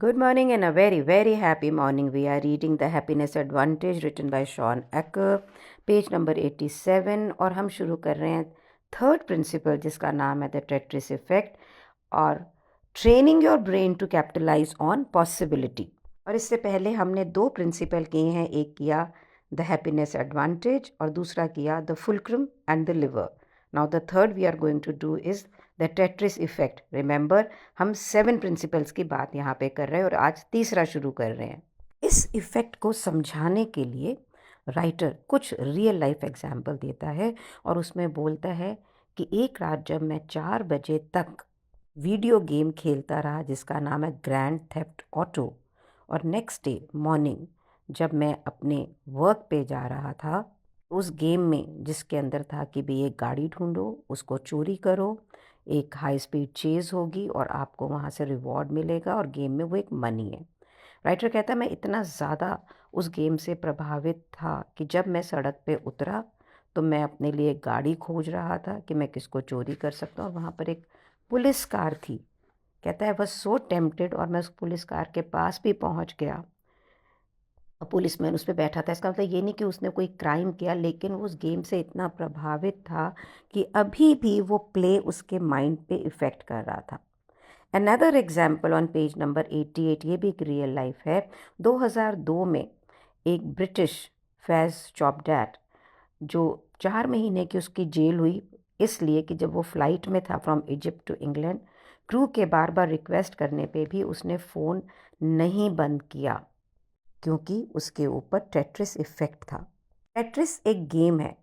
Good morning and a very, very happy morning. We are reading The Happiness Advantage written by Sean Acker, page number 87 और हम शुरू कर रहे हैं third principal जिसका नाम है द टेट्रिस इफेक्ट और training your brain to capitalize on possibility. और इससे पहले हमने दो प्रिंसिपल किए हैं, एक किया द हैप्पीनेस एडवांटेज और दूसरा किया the fulcrum and the lever. Now the third we are going to do is the Tetris effect. Remember, हम 7 प्रिंसिपल्स की बात यहाँ पे कर रहे हैं और आज तीसरा शुरू कर रहे हैं। इस इफेक्ट को समझाने के लिए राइटर कुछ रियल लाइफ एग्जाम्पल देता है और उसमें बोलता है कि एक रात जब मैं 4 बजे तक वीडियो गेम खेलता रहा जिसका नाम है ग्रैंड थेफ्ट ऑटो, और नेक्स्ट डे मॉर्निंग जब मैं अपने वर्क पे जा रहा था उस गेम में जिसके अंदर था कि भाई एक गाड़ी ढूंढो, उसको चोरी करो, एक हाई स्पीड चेज होगी और आपको वहाँ से रिवॉर्ड मिलेगा और गेम में वो एक मनी है। राइटर कहता है मैं इतना ज़्यादा उस गेम से प्रभावित था कि जब मैं सड़क पे उतरा तो मैं अपने लिए एक गाड़ी खोज रहा था कि मैं किसको चोरी कर सकता हूँ, और वहाँ पर एक पुलिस कार थी। कहता है बस सो टेम्प्टेड और मैं उस पुलिस कार के पास भी पहुँच गया। पुलिसमैन उस पर बैठा था। इसका मतलब ये नहीं कि उसने कोई क्राइम किया, लेकिन वो उस गेम से इतना प्रभावित था कि अभी भी वो प्ले उसके माइंड पे इफ़ेक्ट कर रहा था। Another example on page number 88, ये भी एक रियल लाइफ है। 2002 में एक ब्रिटिश फैज़ चॉपडैट जो 4 महीने की उसकी जेल हुई इसलिए कि जब वो फ़्लाइट में था from Egypt to England, crew के बार बार रिक्वेस्ट करने पे भी उसने फ़ोन नहीं बंद किया क्योंकि उसके ऊपर टेट्रिस इफ़ेक्ट था। टेट्रिस एक गेम है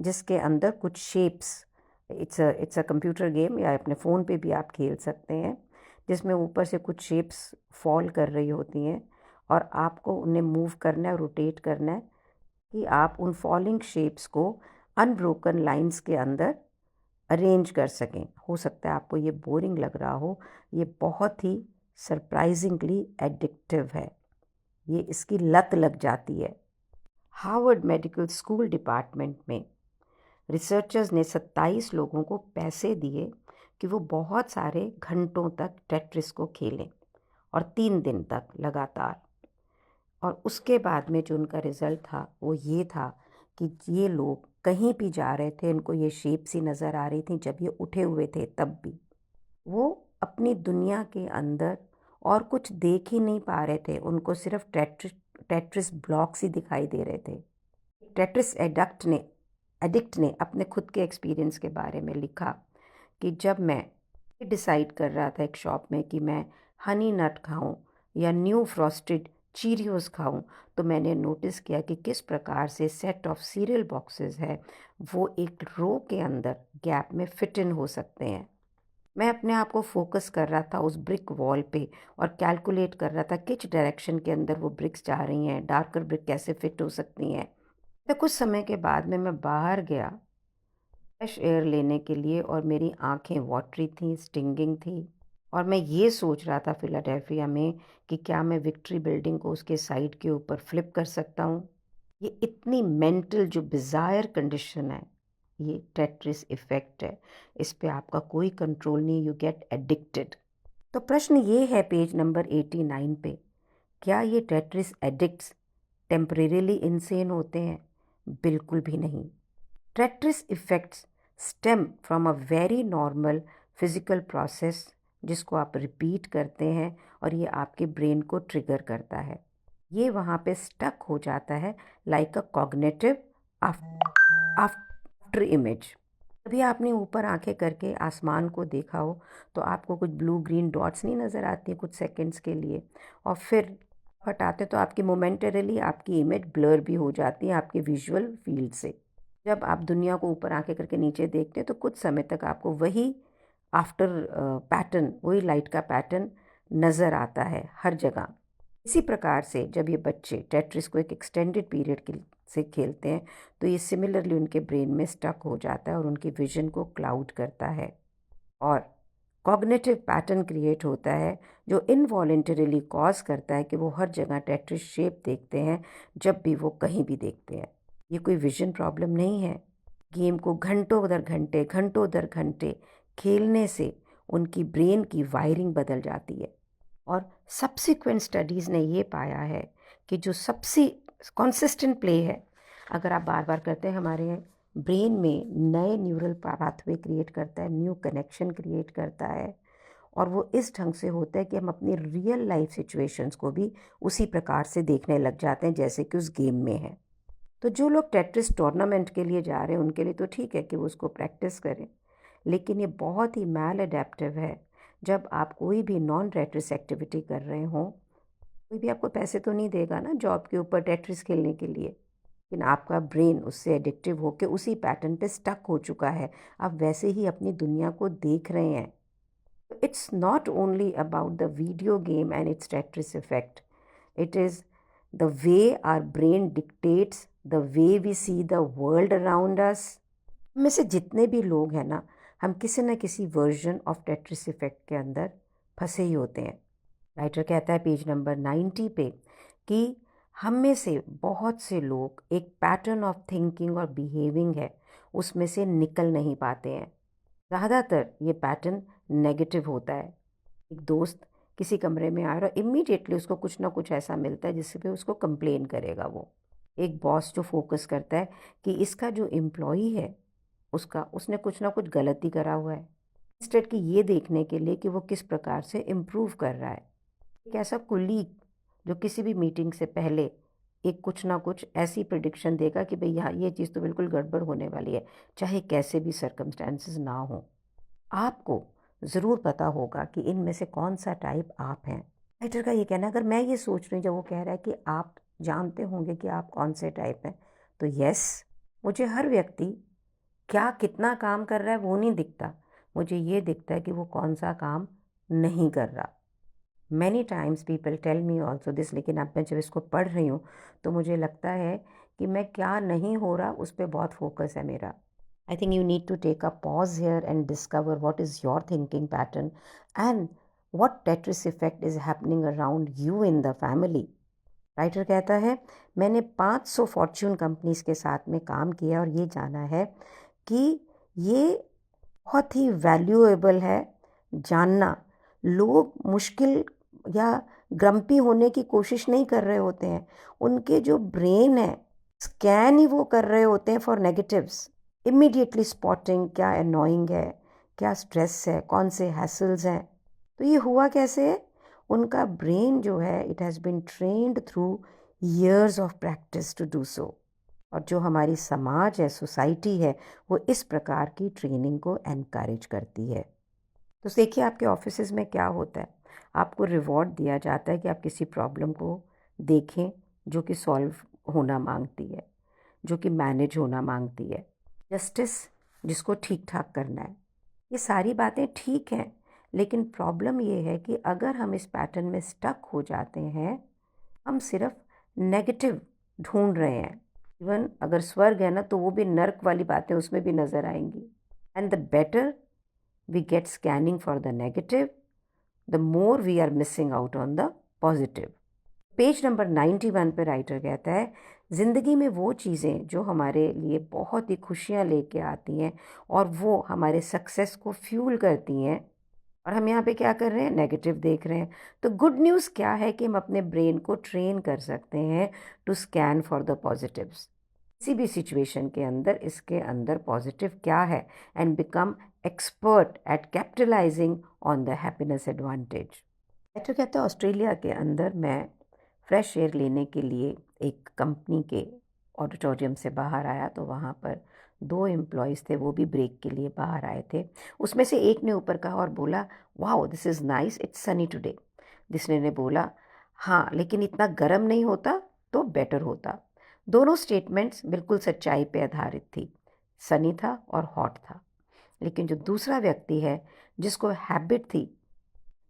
जिसके अंदर कुछ shapes, it's a computer game या अपने फ़ोन पे भी आप खेल सकते हैं, जिसमें ऊपर से कुछ शेप्स फॉल कर रही होती हैं और आपको उन्हें मूव करना है, रोटेट करना है कि आप उन फॉलिंग शेप्स को अनब्रोकन लाइंस के अंदर अरेंज कर सकें। हो सकता है आपको ये बोरिंग लग रहा हो, ये बहुत ही सरप्राइजिंगली एडिक्टिव है, ये इसकी लत लग जाती है। हार्वर्ड मेडिकल स्कूल डिपार्टमेंट में रिसर्चर्स ने 27 लोगों को पैसे दिए कि वो बहुत सारे घंटों तक टेट्रिस को खेलें और 3 दिन तक लगातार। और उसके बाद में जो उनका रिज़ल्ट था वो ये था कि ये लोग कहीं भी जा रहे थे, इनको ये शेप सी नज़र आ रही थी, जब ये उठे हुए थे तब भी वो अपनी दुनिया के अंदर और कुछ देख ही नहीं पा रहे थे, उनको सिर्फ टेट्रिस ब्लॉक्स ही दिखाई दे रहे थे। टेट्रिस एडिक्ट ने अपने खुद के एक्सपीरियंस के बारे में लिखा कि जब मैं डिसाइड कर रहा था एक शॉप में कि मैं हनी नट खाऊं या न्यू फ्रॉस्टेड चीरियोज़ खाऊं, तो मैंने नोटिस किया कि किस प्रकार से सेट ऑफ सीरियल बॉक्सेस है वो एक रो के अंदर गैप में फिट इन हो सकते हैं। मैं अपने आप को फोकस कर रहा था उस ब्रिक वॉल पे और कैलकुलेट कर रहा था किस डायरेक्शन के अंदर वो ब्रिक्स जा रही हैं, डार्कर ब्रिक कैसे फिट हो सकती हैं। तो कुछ समय के बाद में मैं बाहर गया फ्रेश एयर लेने के लिए और मेरी आंखें वाटरी थी, स्टिंगिंग थी, और मैं ये सोच रहा था फिलाडेल्फिया में कि क्या मैं विक्ट्री बिल्डिंग को उसके साइड के ऊपर फ्लिप कर सकता हूँ। ये इतनी मेंटल जो बिज़ायर कंडीशन है, ये टेट्रिस इफ़ेक्ट है। इस पे आपका कोई कंट्रोल नहीं, यू गेट एडिक्टेड। तो प्रश्न ये है पेज नंबर 89 पे, क्या ये टेट्रिस एडिक्ट्स टेम्परेरीली इंसेन होते हैं? बिल्कुल भी नहीं। Tetris effects stem from a very normal physical process जिसको आप रिपीट करते हैं और ये आपके ब्रेन को ट्रिगर करता है। ये वहाँ पे स्टक हो जाता है लाइक अ कॉग्निटिव आफ्टर इमेज। कभी आपने ऊपर आंखें करके आसमान को देखा हो तो आपको कुछ ब्लू ग्रीन डॉट्स नहीं नज़र आती कुछ सेकंड्स के लिए, और फिर हटाते तो आपकी मोमेंटरीली आपकी इमेज ब्लर भी हो जाती है आपके विजुअल फील्ड से। जब आप दुनिया को ऊपर आंखें करके नीचे देखते हैं तो कुछ समय तक आपको वही आफ्टर पैटर्न, वही लाइट का पैटर्न नज़र आता है हर जगह। इसी प्रकार से जब ये बच्चे टेट्रिस को एक एक्सटेंडेड पीरियड से खेलते हैं तो ये सिमिलरली उनके ब्रेन में स्टक हो जाता है और उनकी विजन को क्लाउड करता है और कॉग्निटिव पैटर्न क्रिएट होता है जो इनवॉलेंटरीली कॉज करता है कि वो हर जगह टेट्रिस शेप देखते हैं जब भी वो कहीं भी देखते हैं। ये कोई विजन प्रॉब्लम नहीं है। गेम को घंटों दर घंटे खेलने से उनकी ब्रेन की वायरिंग बदल जाती है। और सब्सिक्वेंट स्टडीज़ ने ये पाया है कि जो सबसे कंसिस्टेंट प्ले है, अगर आप बार बार करते हैं, हमारे ब्रेन में नए न्यूरल पाथवे क्रिएट करता है, न्यू कनेक्शन क्रिएट करता है, और वो इस ढंग से होता है कि हम अपनी रियल लाइफ सिचुएशंस को भी उसी प्रकार से देखने लग जाते हैं जैसे कि उस गेम में है। तो जो लोग टेट्रिस टूर्नामेंट के लिए जा रहे हैं उनके लिए तो ठीक है कि वो उसको प्रैक्टिस करें, लेकिन ये बहुत ही मैल अडेप्टिव है। जब आप कोई भी नॉन टेट्रिस एक्टिविटी कर रहे हों, कोई भी आपको पैसे तो नहीं देगा ना जॉब के ऊपर टेट्रिस खेलने के लिए, लेकिन आपका ब्रेन उससे एडिक्टिव होकर उसी पैटर्न पे स्टक हो चुका है। आप वैसे ही अपनी दुनिया को देख रहे हैं। It's not only about the video game and its Tetris effect. It is the way our brain dictates the way we see the world around us. में से जितने भी लोग हैं ना, हम किसी न किसी वर्जन ऑफ टेट्रिस इफेक्ट के अंदर फंसे ही होते हैं। राइटर कहता है पेज नंबर 90 पे कि हम में से बहुत से लोग एक पैटर्न ऑफ थिंकिंग और बिहेविंग है उसमें से निकल नहीं पाते हैं। ज़्यादातर ये पैटर्न नेगेटिव होता है। एक दोस्त किसी कमरे में आया और इमीडिएटली उसको कुछ ना कुछ ऐसा मिलता है जिससे पे उसको कंप्लेन करेगा वो। एक बॉस जो फोकस करता है कि इसका जो एम्प्लॉई है उसने कुछ ना कुछ गलती करा हुआ है, इंस्टेड कि ये देखने के लिए कि वो किस प्रकार से इम्प्रूव कर रहा है। एक ऐसा कुलीग जो किसी भी मीटिंग से पहले एक कुछ ना कुछ ऐसी प्रिडिक्शन देगा कि भाई यहाँ ये चीज़ तो बिल्कुल गड़बड़ होने वाली है, चाहे कैसे भी सर्कमस्टेंसेस ना हो। आपको ज़रूर पता होगा कि इनमें से कौन सा टाइप आप हैं। राइटर का ये कहना है, अगर मैं ये सोच रही हूँ जब वो कह रहा है कि आप जानते होंगे कि आप कौन से टाइप हैं, तो यस, मुझे हर व्यक्ति क्या कितना काम कर रहा है वो नहीं दिखता, मुझे ये दिखता है कि वो कौन सा काम नहीं कर रहा। Many times people tell me also this, लेकिन अब मैं जब इसको पढ़ रही हूँ तो मुझे लगता है कि मैं क्या नहीं हो रहा उस पर बहुत फोकस है मेरा। I think you need to take a pause here and discover what is your thinking pattern and what Tetris effect is happening around you in the family. Writer कहता है, मैंने 500 फॉर्च्यून कंपनीज के साथ में काम किया और ये जाना है कि ये बहुत ही वैल्यूएबल है जानना। लोग मुश्किल या ग्रम्पी होने की कोशिश नहीं कर रहे होते हैं, उनके जो ब्रेन है स्कैन ही वो कर रहे होते हैं फॉर नेगेटिव्स। इमीडिएटली स्पॉटिंग क्या अनोइंग है, क्या स्ट्रेस है, कौन से हैसल्स हैं। तो ये हुआ कैसे है? उनका ब्रेन जो है it has been trained through years of practice to do so. और जो हमारी समाज है, सोसाइटी है, वो इस प्रकार की ट्रेनिंग को एनकरेज करती है। तो देखिए आपके ऑफिसेज में क्या होता है, आपको रिवॉर्ड दिया जाता है कि आप किसी प्रॉब्लम को देखें जो कि सॉल्व होना मांगती है, जो कि मैनेज होना मांगती है, जस्टिस जिसको ठीक ठाक करना है। ये सारी बातें ठीक हैं, लेकिन प्रॉब्लम ये है कि अगर हम इस पैटर्न में स्टक हो जाते हैं, हम सिर्फ नेगेटिव ढूंढ रहे हैं। इवन अगर स्वर्ग है ना तो वो भी नर्क वाली बातें उसमें भी नज़र आएंगी। And the better we get scanning for the negative, the more we are missing out on the positive. Page number 91 पे राइटर कहता है, ज़िंदगी में वो चीज़ें जो हमारे लिए बहुत ही खुशियाँ लेके आती हैं और वो हमारे सक्सेस को फ्यूल करती हैं, और हम यहाँ पे क्या कर रहे हैं, नेगेटिव देख रहे हैं। तो गुड न्यूज़ क्या है कि हम अपने ब्रेन को ट्रेन कर सकते हैं to scan for the positives. किसी भी सिचुएशन के अंदर इसके अंदर पॉजिटिव क्या है and become expert at capitalising on the happiness advantage. Writer कहता है, ऑस्ट्रेलिया के अंदर मैं फ्रेश एयर लेने के लिए एक कंपनी के ऑडिटोरियम से बाहर आया तो वहाँ पर 2 एम्प्लॉयज़ थे, वो भी ब्रेक के लिए बाहर आए थे। उसमें से एक ने ऊपर कहा और बोला, wow this is nice, it's Sunny today. दूसरे ने बोला, हाँ लेकिन इतना गर्म नहीं होता तो बेटर होता। दोनों स्टेटमेंट्स बिल्कुल सच्चाई पे आधारित थी, सनी था और हॉट था। लेकिन जो दूसरा व्यक्ति है जिसको हैबिट थी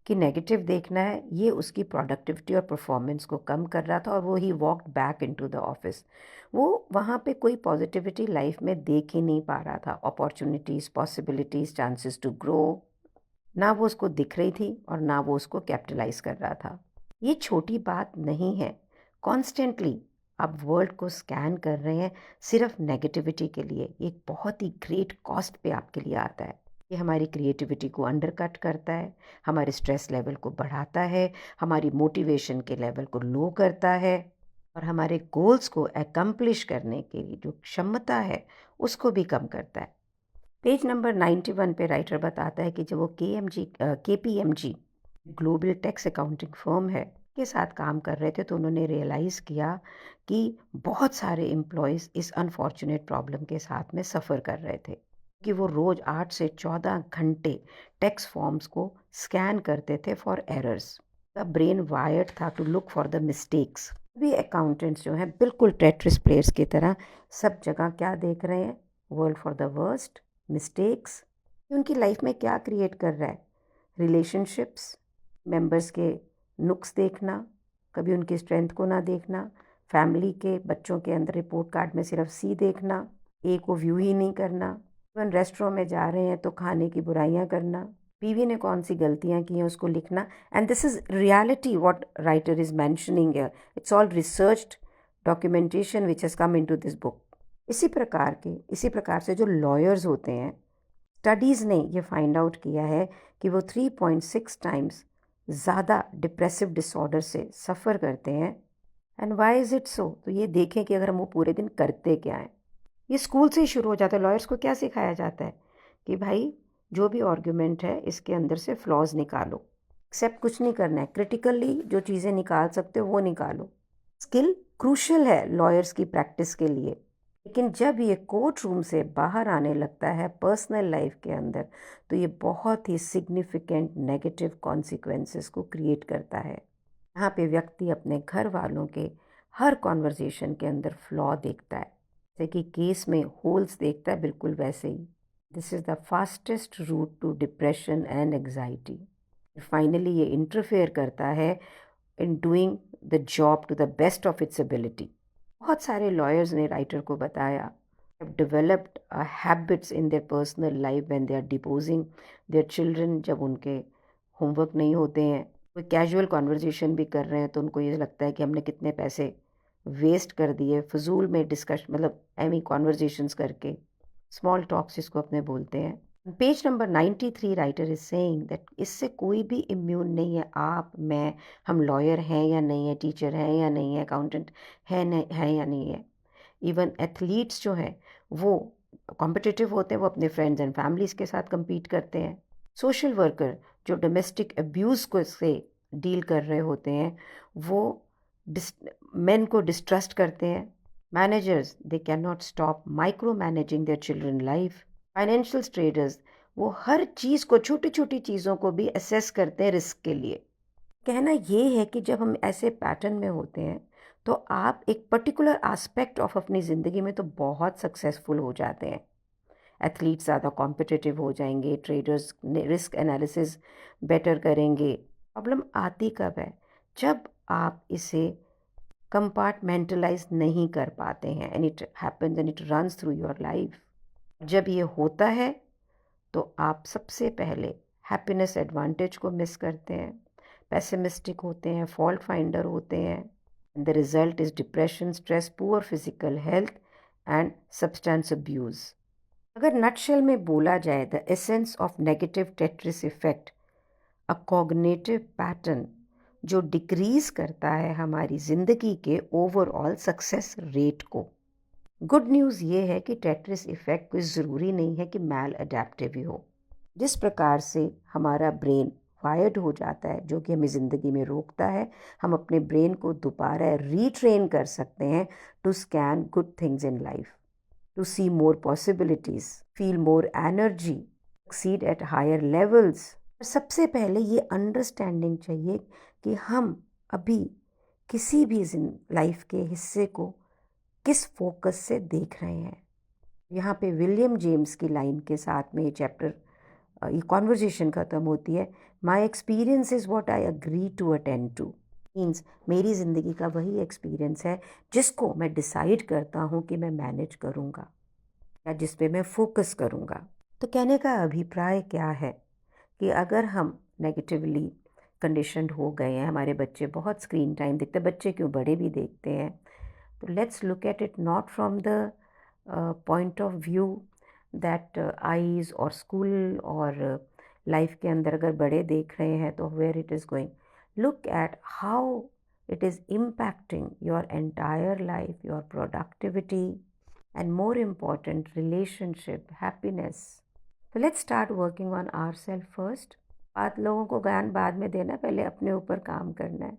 कि नेगेटिव देखना है, ये उसकी प्रोडक्टिविटी और परफॉर्मेंस को कम कर रहा था और वो he walked back into the office. वो वहाँ पे कोई पॉजिटिविटी लाइफ में देख ही नहीं पा रहा था, opportunities, possibilities, chances to grow, ना वो उसको दिख रही थी और ना वो उसको कैपिटलाइज कर रहा था। ये छोटी बात नहीं है। कॉन्स्टेंटली आप वर्ल्ड को स्कैन कर रहे हैं सिर्फ नेगेटिविटी के लिए, एक बहुत ही ग्रेट कॉस्ट पे आपके लिए आता है। ये हमारी क्रिएटिविटी को अंडरकट करता है, हमारे स्ट्रेस लेवल को बढ़ाता है, हमारी मोटिवेशन के लेवल को लो करता है और हमारे गोल्स को एकम्प्लिश करने की जो क्षमता है उसको भी कम करता है। पेज नंबर 91 पे राइटर बताता है कि जब वो KPMG global tax accounting firm है के साथ काम कर रहे थे तो उन्होंने रियलाइज़ किया कि बहुत सारे एम्प्लॉयज़ इस अनफॉर्चुनेट प्रॉब्लम के साथ में सफ़र कर रहे थे कि वो रोज़ 8 से 14 घंटे टैक्स फॉर्म्स को स्कैन करते थे for errors. The brain wired था to look for the mistakes. भी अकाउंटेंट्स जो हैं बिल्कुल टेट्रिस प्लेयर्स की तरह सब जगह क्या देख रहे हैं? World for the worst, mistakes. उनकी लाइफ में क्या क्रिएट कर रहा है? रिलेशनशिप्स, मेंबर्स के नुक्स देखना, कभी उनकी स्ट्रेंथ को ना देखना, फैमिली के बच्चों के अंदर रिपोर्ट कार्ड में सिर्फ सी देखना, ए को व्यू ही नहीं करना। इवन रेस्टोरेंट में जा रहे हैं तो खाने की बुराइयां करना, बीवी ने कौन सी गलतियां की हैं उसको लिखना। And this is reality what writer is mentioning here. It's all researched documentation which has come into this book. इसी प्रकार से जो लॉयर्स होते हैं, स्टडीज़ ने ये फाइंड आउट किया है कि वो 3.6 टाइम्स ज़्यादा डिप्रेसिव डिसऑर्डर से सफ़र करते हैं। And why is it so? तो ये देखें कि अगर हम वो पूरे दिन करते क्या हैं। ये स्कूल से ही शुरू हो जाता है। लॉयर्स को क्या सिखाया जाता है कि भाई जो भी आर्ग्यूमेंट है इसके अंदर से फ्लॉज निकालो, एक्सेप्ट कुछ नहीं करना है, क्रिटिकली जो चीज़ें निकाल सकते हो वो निकालो। स्किल क्रूशल है लॉयर्स की प्रैक्टिस के लिए, लेकिन जब ये कोर्ट रूम से बाहर आने लगता है पर्सनल लाइफ के अंदर तो ये बहुत ही सिग्निफिकेंट नेगेटिव कॉन्सिक्वेंसेस को क्रिएट करता है। यहाँ पे व्यक्ति अपने घर वालों के हर कॉन्वर्जेशन के अंदर फ्लॉ देखता है, जैसे कि केस में होल्स देखता है, बिल्कुल वैसे ही। This is the fastest route to depression and anxiety. Finally ये इंटरफेयर करता है in doing the job to the best of its ability. बहुत सारे लॉयर्स ने राइटर को बताया have developed habits in their personal life when they are deposing their children। जब उनके होमवर्क नहीं होते हैं, कोई कैजुअल कॉन्वर्जेशन भी कर रहे हैं तो उनको ये लगता है कि हमने कितने पैसे वेस्ट कर दिए फजूल में डिस्कशन, मतलब एमी कॉन्वर्जेशंस करके, स्मॉल टॉक्स जिसको अपने बोलते हैं। Page number 93 writer is saying that इससे कोई भी इम्यून नहीं है। आप, मैं, हम लॉयर हैं या नहीं है, टीचर हैं या नहीं है, अकाउंटेंट है या नहीं है। इवन एथलीट्स जो हैं वो कॉम्पिटिटिव होते हैं, वो अपने फ्रेंड्स एंड फैमिलीज़ के साथ compete करते हैं। सोशल वर्कर जो डोमेस्टिक अब्यूज़ को से डील कर रहे होते हैं वो मेन को डिस्ट्रस्ट करते हैं। Managers they can not stop micro managing their children life. Financial traders वो हर चीज़ को, छोटी छोटी चीज़ों को भी असेस करते हैं रिस्क के लिए। कहना ये है कि जब हम ऐसे पैटर्न में होते हैं तो आप एक पर्टिकुलर एस्पेक्ट ऑफ अपनी ज़िंदगी में तो बहुत सक्सेसफुल हो जाते हैं। एथलीट्स ज़्यादा कॉम्पिटिटिव हो जाएंगे, ट्रेडर्स रिस्क एनालिसिस बेटर करेंगे। प्रॉब्लम आती कब है? जब आप इसे कंपार्टमेंटलाइज नहीं कर पाते हैं and it happens and it runs through your life. जब ये होता है तो आप सबसे पहले हैप्पीनेस एडवांटेज को मिस करते हैं, पेसिमिस्टिक होते हैं, फॉल्ट फाइंडर होते हैं। The result is depression, stress, poor physical health and substance abuse. अगर नटशेल में बोला जाए the essence of negative Tetris effect, a cognitive pattern जो डिक्रीज करता है हमारी ज़िंदगी के ओवरऑल सक्सेस रेट को। गुड न्यूज़ ये है कि टेट्रिस इफेक्ट कोई ज़रूरी नहीं है कि मैल अडेप्टिव ही हो। जिस प्रकार से हमारा ब्रेन वायर्ड हो जाता है जो कि हमें ज़िंदगी में रोकता है, हम अपने ब्रेन को दोबारा रीट्रेन कर सकते हैं to scan good things in life, to see more possibilities, feel more energy, succeed at higher levels. सबसे पहले ये अंडरस्टैंडिंग चाहिए कि हम अभी किसी भी लाइफ के हिस्से को किस फोकस से देख रहे हैं। यहाँ पे विलियम जेम्स की लाइन के साथ में ये चैप्टर, ये कॉन्वर्जेशन ख़त्म होती है। My experience is what I agree to attend to. Means मेरी ज़िंदगी का वही एक्सपीरियंस है जिसको मैं डिसाइड करता हूँ कि मैं मैनेज करूँगा या जिस पे मैं फोकस करूँगा। तो कहने का अभिप्राय क्या है कि अगर हम नेगेटिवली कंडीशनड हो गए हैं, हमारे बच्चे बहुत स्क्रीन टाइम देखते हैं, बच्चे क्यों बड़े भी देखते हैं, तो let's look at it not from the point of view that eyes और स्कूल और लाइफ के अंदर अगर बड़े देख रहे हैं तो where it is going, look at how it is impacting your entire life, your productivity, and more important, relationship, happiness. So let's start working on ourselves first. बात लोगों को ज्ञान बाद में देना, पहले अपने ऊपर काम करना है.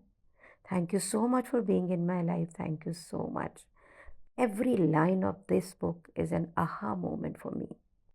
Thank you so much for being in my life. Thank you so much. Every line of this book is an aha moment for me.